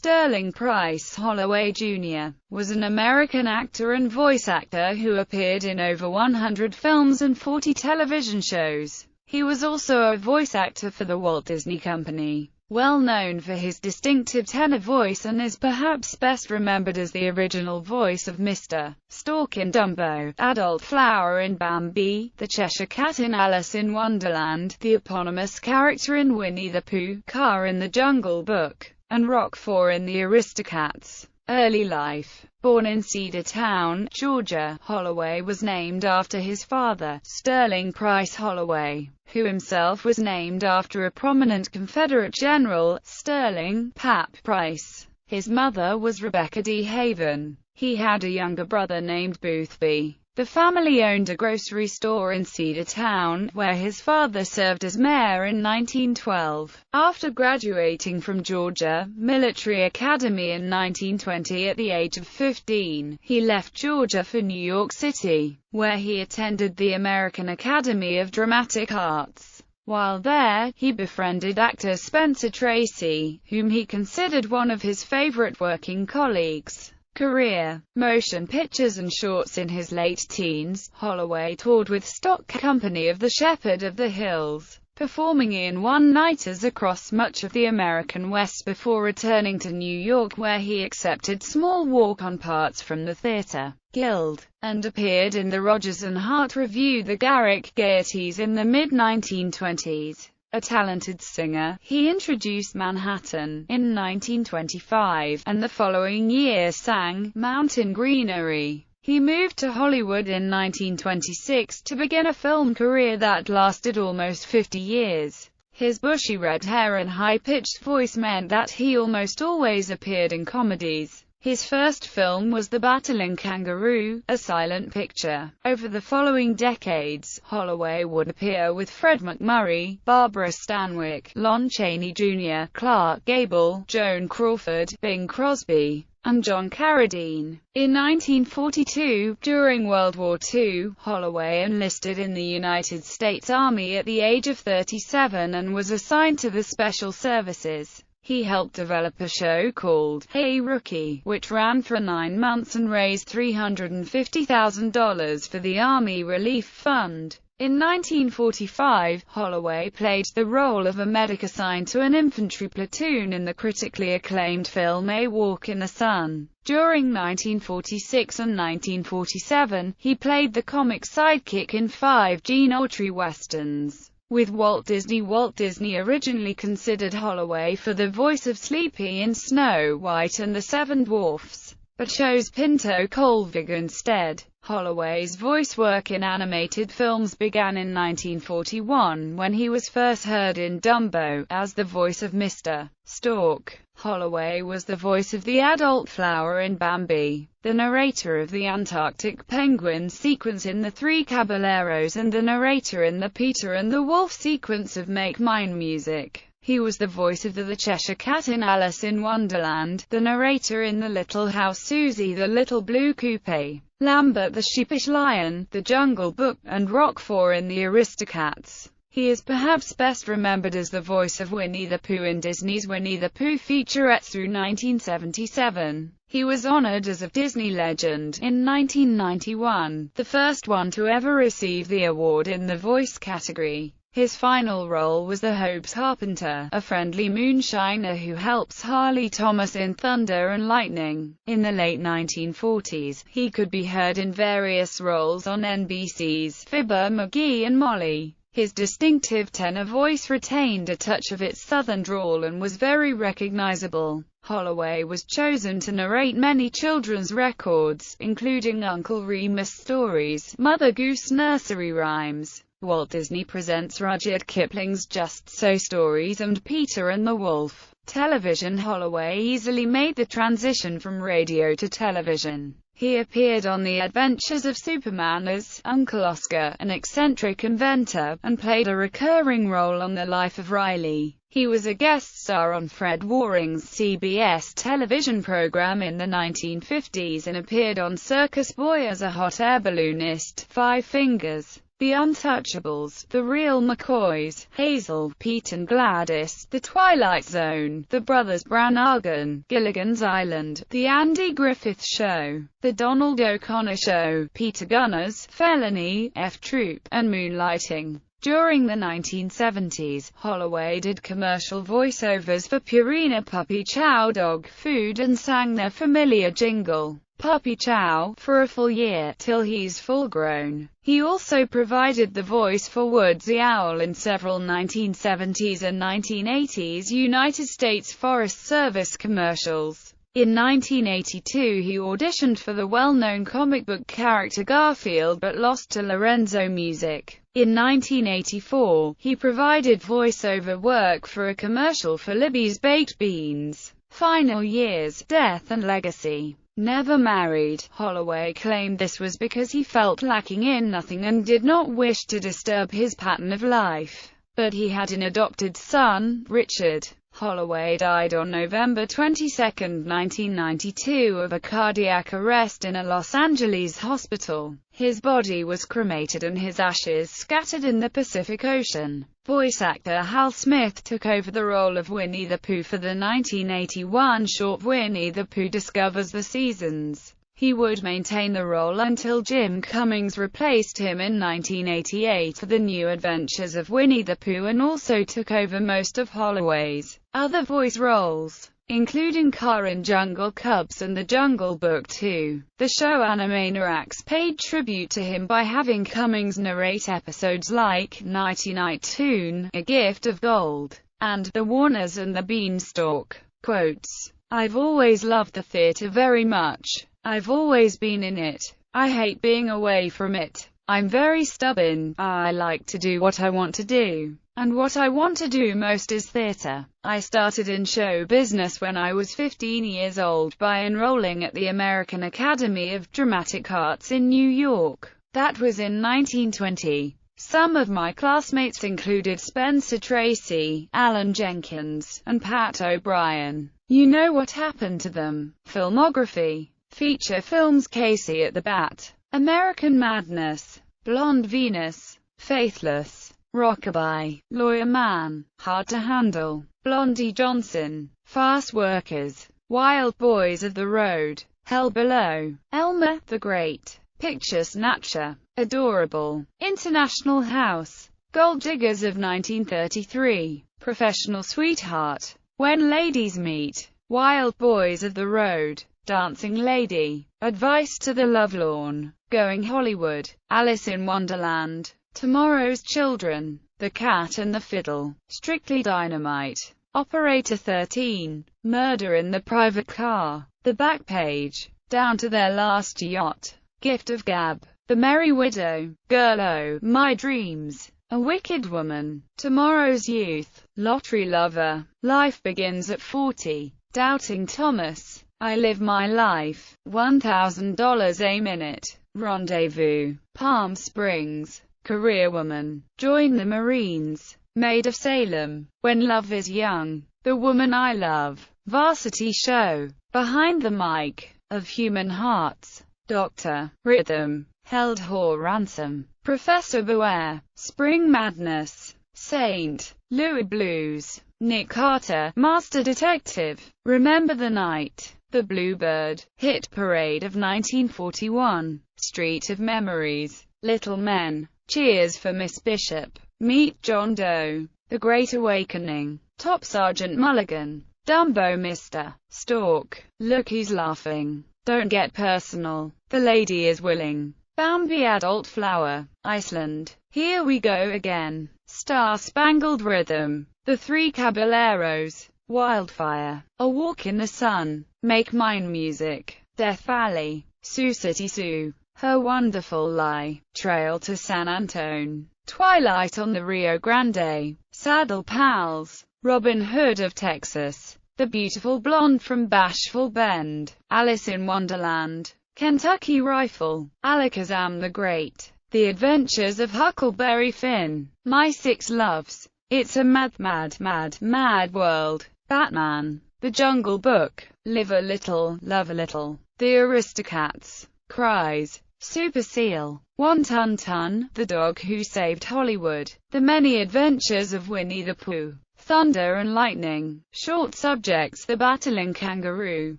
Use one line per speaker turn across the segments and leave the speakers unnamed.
Sterling Price Holloway Jr. was an American actor and voice actor who appeared in over 100 films and 40 television shows. He was also a voice actor for the Walt Disney Company, well known for his distinctive tenor voice, and is perhaps best remembered as the original voice of Mr. Stork in Dumbo, Adult Flower in Bambi, the Cheshire Cat in Alice in Wonderland, the eponymous character in Winnie the Pooh, Car in the Jungle Book, and Roquefort in the Aristocats. Early life. Born in Cedartown, Georgia, Holloway was named after his father, Sterling Price Holloway, who himself was named after a prominent Confederate general, Sterling "Pap" Price. His mother was Rebecca D. Haven. He had a younger brother named Boothby. The family owned a grocery store in Cedartown, where his father served as mayor in 1912. After graduating from Georgia Military Academy in 1920 at the age of 15, he left Georgia for New York City, where he attended the American Academy of Dramatic Arts. While there, he befriended actor Spencer Tracy, whom he considered one of his favorite working colleagues. Career. Motion pictures and shorts. In his late teens, Holloway toured with stock company of the Shepherd of the Hills, performing in one-nighters across much of the American West before returning to New York, where he accepted small walk-on parts from the Theatre Guild, and appeared in the Rodgers and Hart Revue, the Garrick Gaieties in the mid-1920s. A talented singer, he introduced Manhattan in 1925, and the following year sang Mountain Greenery. He moved to Hollywood in 1926 to begin a film career that lasted almost 50 years. His bushy red hair and high-pitched voice meant that he almost always appeared in comedies. His first film was The Battling Kangaroo, a silent picture. Over the following decades, Holloway would appear with Fred MacMurray, Barbara Stanwyck, Lon Chaney Jr., Clark Gable, Joan Crawford, Bing Crosby, and John Carradine. In 1942, during World War II, Holloway enlisted in the United States Army at the age of 37 and was assigned to the Special Services. He helped develop a show called Hey Rookie, which ran for 9 months and raised $350,000 for the Army Relief Fund. In 1945, Holloway played the role of a medic assigned to an infantry platoon in the critically acclaimed film A Walk in the Sun. During 1946 and 1947, he played the comic sidekick in 5 Gene Autry westerns. With Walt Disney originally considered Holloway for the voice of Sleepy in Snow White and the Seven Dwarfs, but chose Pinto Colvig instead. Holloway's voice work in animated films began in 1941, when he was first heard in Dumbo, as the voice of Mr. Stork. Holloway was the voice of the Adult Flower in Bambi, the narrator of the Antarctic Penguin sequence in The Three Caballeros, and the narrator in the Peter and the Wolf sequence of Make Mine Music. He was the voice of the Cheshire Cat in Alice in Wonderland, the narrator in The Little House, Susie the Little Blue Coupe, Lambert the Sheepish Lion, The Jungle Book, and Roquefort in The Aristocats. He is perhaps best remembered as the voice of Winnie the Pooh in Disney's Winnie the Pooh featurettes through 1977. He was honored as a Disney Legend in 1991, the first one to ever receive the award in the voice category. His final role was the Hope's Carpenter, a friendly moonshiner who helps Harley Thomas in Thunder and Lightning. In the late 1940s, he could be heard in various roles on NBC's Fibber McGee and Molly. His distinctive tenor voice retained a touch of its southern drawl and was very recognizable. Holloway was chosen to narrate many children's records, including Uncle Remus stories, Mother Goose nursery rhymes, Walt Disney Presents Rudyard Kipling's Just So stories, and Peter and the Wolf. Television. Holloway easily made the transition from radio to television. He appeared on The Adventures of Superman as Uncle Oscar, an eccentric inventor, and played a recurring role on The Life of Riley. He was a guest star on Fred Waring's CBS television program in the 1950s and appeared on Circus Boy as a hot air balloonist, Five Fingers. The Untouchables, The Real McCoys, Hazel, Pete and Gladys, The Twilight Zone, The Brothers Brannigan, Gilligan's Island, The Andy Griffith Show, The Donald O'Connor Show, Peter Gunner's Felony, F Troop, and Moonlighting. During the 1970s, Holloway did commercial voiceovers for Purina Puppy Chow dog food and sang their familiar jingle, Puppy Chow, for a full year, till he's full grown. He also provided the voice for Woodsy Owl in several 1970s and 1980s United States Forest Service commercials. In 1982 he auditioned for the well-known comic book character Garfield but lost to Lorenzo Music. In 1984, he provided voiceover work for a commercial for Libby's Baked Beans. Final years, death and legacy. Never married, Holloway claimed this was because he felt lacking in nothing and did not wish to disturb his pattern of life. But he had an adopted son, Richard. Holloway died on November 22, 1992 of a cardiac arrest in a Los Angeles hospital. His body was cremated and his ashes scattered in the Pacific Ocean. Voice actor Hal Smith took over the role of Winnie the Pooh for the 1981 short Winnie the Pooh Discovers the Seasons. He would maintain the role until Jim Cummings replaced him in 1988 for The New Adventures of Winnie the Pooh and also took over most of Holloway's other voice roles, including Car in Jungle Cubs and The Jungle Book 2. The show Animaniacs paid tribute to him by having Cummings narrate episodes like Nighty Night Toon, A Gift of Gold, and The Warners and the Beanstalk. Quotes: "I've always loved the theater very much. I've always been in it. I hate being away from it. I'm very stubborn. I like to do what I want to do. And what I want to do most is theater. I started in show business when I was 15 years old by enrolling at the American Academy of Dramatic Arts in New York. That was in 1920. Some of my classmates included Spencer Tracy, Alan Jenkins, and Pat O'Brien. You know what happened to them." Filmography. Feature films: Casey at the Bat, American Madness, Blonde Venus, Faithless, Rockabye, Lawyer Man, Hard to Handle, Blondie Johnson, Fast Workers, Wild Boys of the Road, Hell Below, Elmer the Great, Picture Snatcher, Adorable, International House, Gold Diggers of 1933, Professional Sweetheart, When Ladies Meet, Wild Boys of the Road, Dancing Lady, Advice to the Lovelorn, Going Hollywood, Alice in Wonderland, Tomorrow's Children, The Cat and the Fiddle, Strictly Dynamite, Operator 13, Murder in the Private Car, The Back Page, Down to Their Last Yacht, Gift of Gab, The Merry Widow, Girl-O, My Dreams, A Wicked Woman, Tomorrow's Youth, Lottery Lover, Life Begins at 40, Doubting Thomas, I Live My Life, $1,000 a Minute, Rendezvous, Palm Springs, Career Woman, Join the Marines, Maid of Salem, When Love is Young, The Woman I Love, Varsity Show, Behind the Mic, Of Human Hearts, Dr. Rhythm, Held Whore Ransom, Professor Beware, Spring Madness, Saint Louis Blues, Nick Carter, Master Detective, Remember the Night, The Bluebird, Hit Parade of 1941, Street of Memories, Little Men, Cheers for Miss Bishop, Meet John Doe, The Great Awakening, Top Sergeant Mulligan, Dumbo Mister, Stork, Look Who's Laughing, Don't Get Personal, The Lady is Willing, Bambi Adult Flower, Iceland, Here We Go Again, Star Spangled Rhythm, The Three Caballeros, Wildfire, A Walk in the Sun, Make Mine Music, Death Valley, Sioux City Sue, Her Wonderful Lie, Trail to San Antone, Twilight on the Rio Grande, Saddle Pals, Robin Hood of Texas, The Beautiful Blonde from Bashful Bend, Alice in Wonderland, Kentucky Rifle, Alakazam the Great, The Adventures of Huckleberry Finn, My Six Loves, It's a Mad, Mad, Mad, Mad World, Batman, The Jungle Book, Live a Little, Love a Little, The Aristocats, Cries, Super Seal, One Ton Ton, The Dog Who Saved Hollywood, The Many Adventures of Winnie the Pooh, Thunder and Lightning, Short Subjects, The Battling Kangaroo,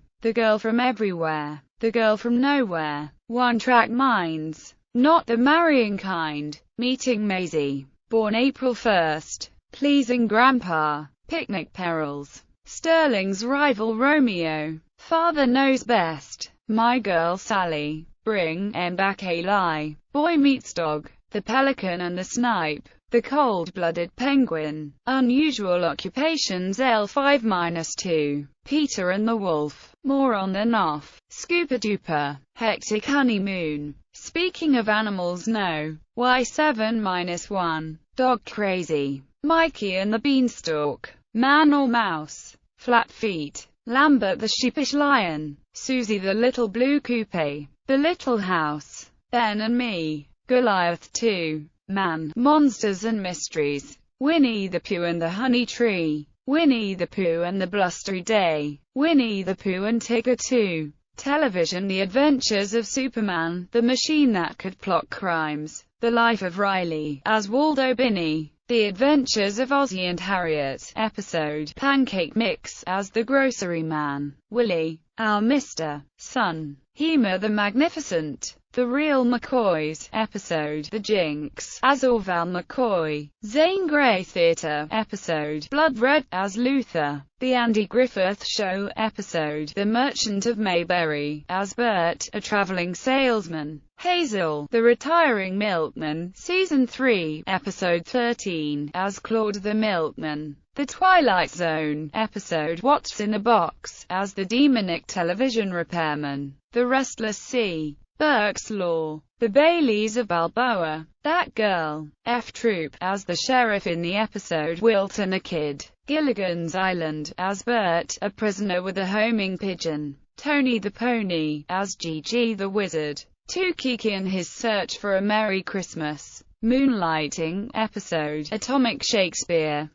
The Girl from Everywhere, The Girl from Nowhere, One Track Minds, Not the Marrying Kind, Meeting Maisie, Born April 1st, Pleasing Grandpa, Picnic Perils, Sterling's Rival Romeo, Father Knows Best, My Girl Sally, Bring 'Em Back Eli, Boy Meets Dog, The Pelican and the Snipe, The Cold-Blooded Penguin, Unusual Occupations L5-2, Peter and the Wolf, More On Than Off, Scooper Dooper, Hectic Honeymoon, Speaking of Animals No, Y7-1, Dog Crazy, Mikey and the Beanstalk, Man or Mouse, Flat Feet, Lambert the Sheepish Lion, Susie the Little Blue Coupe, The Little House, Ben and Me, Goliath 2, Man, Monsters and Mysteries, Winnie the Pooh and the Honey Tree, Winnie the Pooh and the Blustery Day, Winnie the Pooh and Tigger 2, Television, The Adventures of Superman, The Machine That Could Plot Crimes, The Life of Riley, as Waldo Binney, The Adventures of Ozzie and Harriet, episode, Pancake Mix, as the Grocery Man, Willie, Our Mr. Son, Hema the Magnificent, The Real McCoys, episode, The Jinx, as Orval McCoy, Zane Grey Theatre, episode, Blood Red, as Luther, The Andy Griffith Show, episode, The Merchant of Mayberry, as Bert, a traveling salesman, Hazel, The Retiring Milkman, Season 3, Episode 13, as Claude the Milkman, The Twilight Zone, episode, What's in a Box, as the demonic television repairman, The Restless Sea, Burke's Law, The Baileys of Balboa, That Girl, F Troop, as the sheriff in the episode Wilton a Kid, Gilligan's Island, as Bert, a prisoner with a homing pigeon, Tony the Pony, as Gigi the Wizard, Tukiki and His Search for a Merry Christmas, Moonlighting, episode, Atomic Shakespeare,